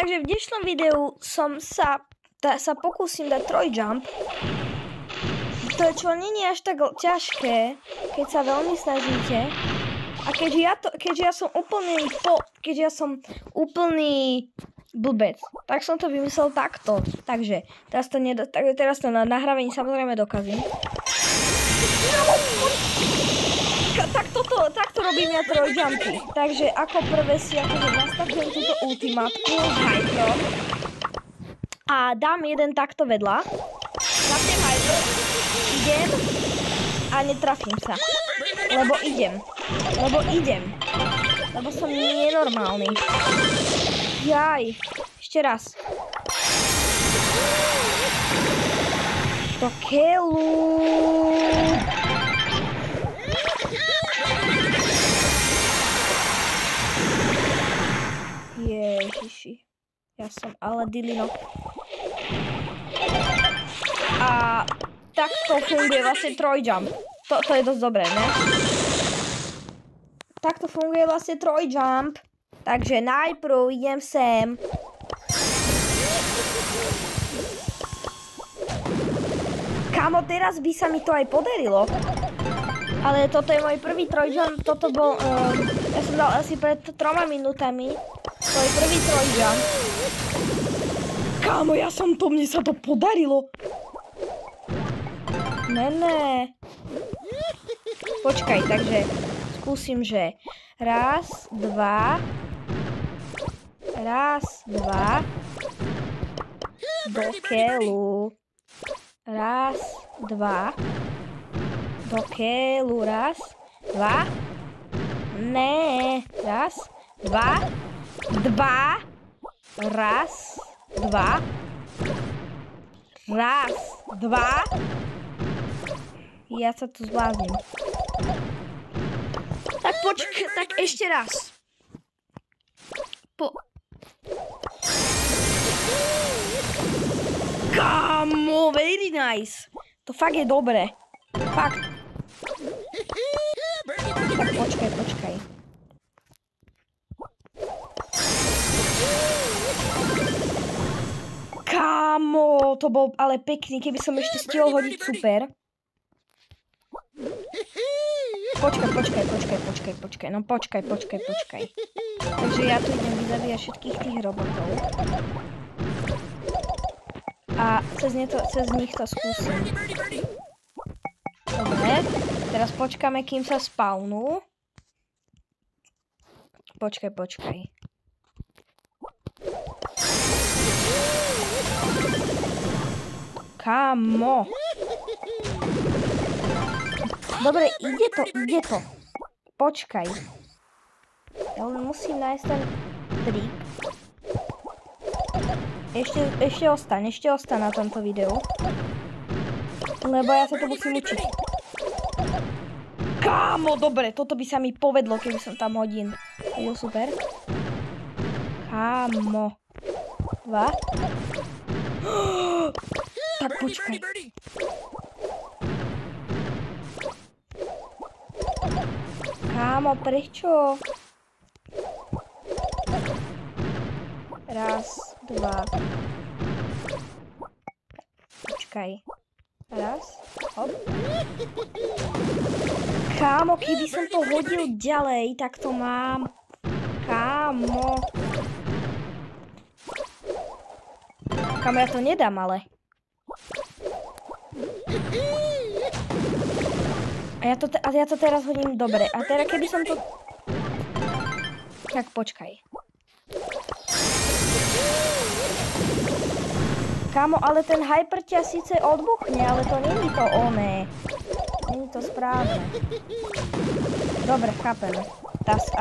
takže v dnešnom videu sa pokúsim dať trojjump. To čo nie je až tak ťažké, keď sa veľmi snažíte. A keďže ja som úplný blbec, tak som to vymyslel takto. Takže teraz to na nahrávaní samozrejme dokazím. Takto robím ja trojjumpy. Takže ako prvé si nastavujem túto ultimátku s hyprom a dám jeden takto vedľa. Zapnem hyper, idem a netrafím sa. Lebo idem. Lebo som nenormálny. Jaj, ešte raz. Do keľu. Ježiši, ja som Aladilino. A takto funguje vlastne trojjump. To je dosť dobré, ne? Takto funguje vlastne trojjump. Takže najprv idem sem. Kámo, teraz by sa mi to aj podarilo. Ale toto je môj prvý trojjump. Toto bol... ja som dal asi pred 3 minútami. To je prvý trojjump. Kámo, mne sa to podarilo. Ne. Počkaj, takže skúsim, že raz, dva, do keľu, raz, dva, do keľu, raz, dva, ne, raz, dva, raz, dva, ja sa tu zbláznim. Tak počkaj, tak ešte raz. Kámo, very nice. To fakt je dobré. Fakt. Tak počkaj. Kámo, to bol ale pekný, keby som ešte stihol hodiť super. Počkaj. No počkaj. Takže ja tu idem vyzabíjať všetkých tých robotov. A cez nich to skúsim. Dobre, teraz počkáme, kým sa spawnú. Počkaj. Kámo. Dobre, ide to. Počkaj. Ja len musím nájsť ten trik. Ešte ostaň na tomto videu. Lebo ja sa to musím učiť. Kámo, dobre, toto by sa mi povedlo, keby som tam hodil super. Kámo. 2. Tak počkaj. Kámo, prečo? Raz, dva. Počkaj. Raz, hop. Kámo, keby som to hodil ďalej, tak to mám. Kámo. Kámo, ja to nedám, ale. A ja to teraz hodím dobre. A teraz keby som to... Tak počkaj. Kámo, ale ten hyper ťa síce odbuchne, ale to není to oné. Není to správne. Dobre, chápem.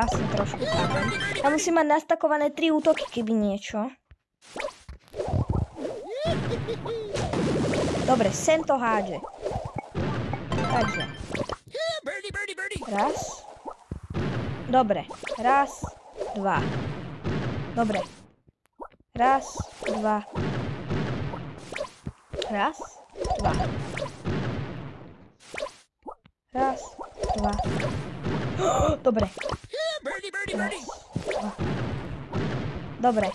Asi trošku chápem. Ja musím mať nastakované 3 útoky, keby niečo. Dobre, sem to hádže. Takže. Raz. Dobre. Raz, dva. Dobre. Raz, dva. Raz, dva. Raz, dva. Dobre. Raz, dva. Dobre.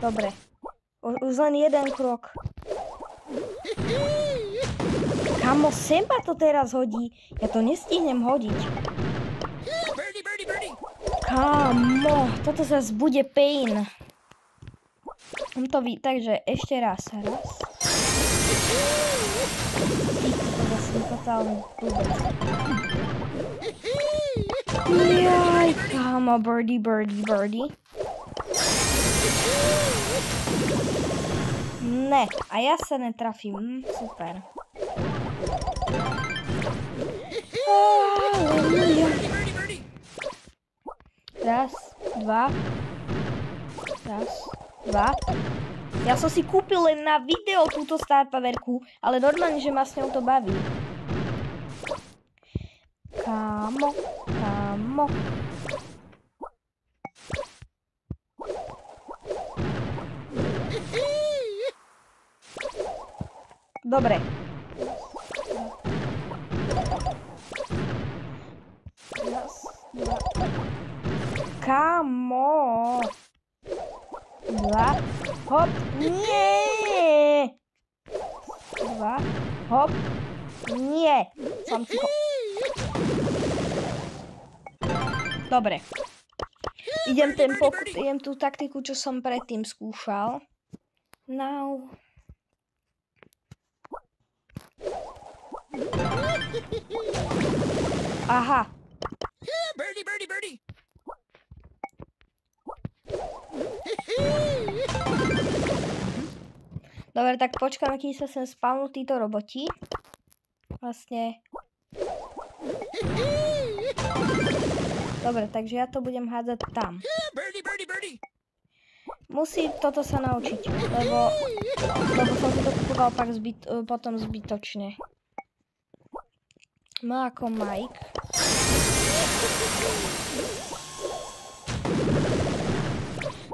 Dobre. Už len jeden krok. Kamo, sem ma to teraz hodí. Ja to nestihnem hodiť. Kamo, toto zase bude pain. Takže ešte raz. To zase totálne blbec. Jaj, kamo, birdie. Ne, a ja sa netrafím. Super. Raz, dva. Ja som si kúpil len na video túto Star Powerku, ale normálne, že ma s ňou to baví. Kámo. Dobre. Raz, dva. Kámo. Dva. Hop. Nie. Dva. Hop. Nie. Dobre. Idem tú taktiku, čo som predtým skúšal. Now. Aha. Birdie. Dobre, tak počkám, aký sa sem spavnú títo roboti. Vlastne. Dobre, takže ja to budem hádzať tam. Musí toto sa naučiť, lebo som si to kupoval potom zbytočne. Má ako Mike.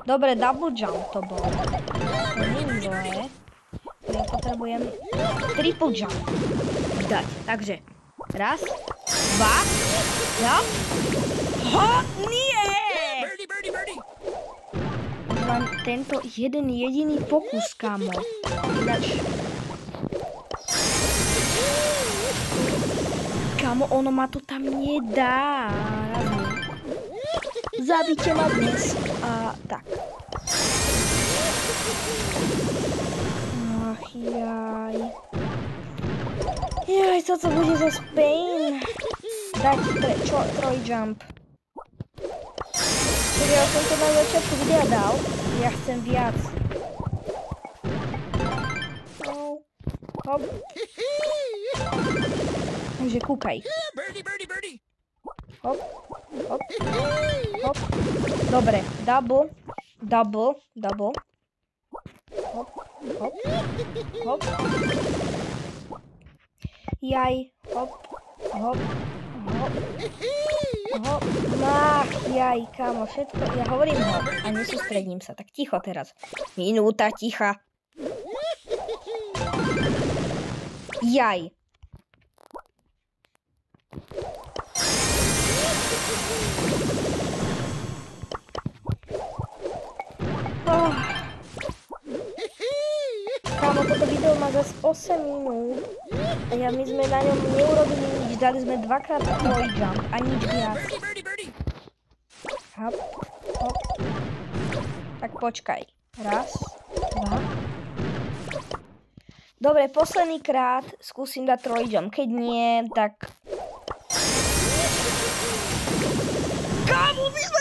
Dobre, double jump to bol. To nie je zlé. Ja potrebujem triple jump dať. Takže, raz, dva, jump. Nie! Mám tento jeden jediný pokus, kámo. Ináč. Kámo, ono ma to tam nedá. Zabite ma dnes. A tak. Ach, jaj. Jaj, toto bude zase pain. Dať troj jump. Ja som to na začiatku videa dal. Ja chcem viac. Hop. Takže kúkaj. Hop. Dobre, double. Hop. Jaj, hop. Ach, jaj, kámo, všetko. Ja hovorím hop a nesústredím sa. Tak ticho teraz. Minúta ticha. Jaj. Kámo, toto video má zase 8 minút. A my sme na ňom neurobili nič. Dali sme dvakrát troj jump a nič viac. Hop. Tak počkaj. Raz, dva. Dobre, posledný krát skúsim dať troj jump. Keď nie, tak... Kámo, my sme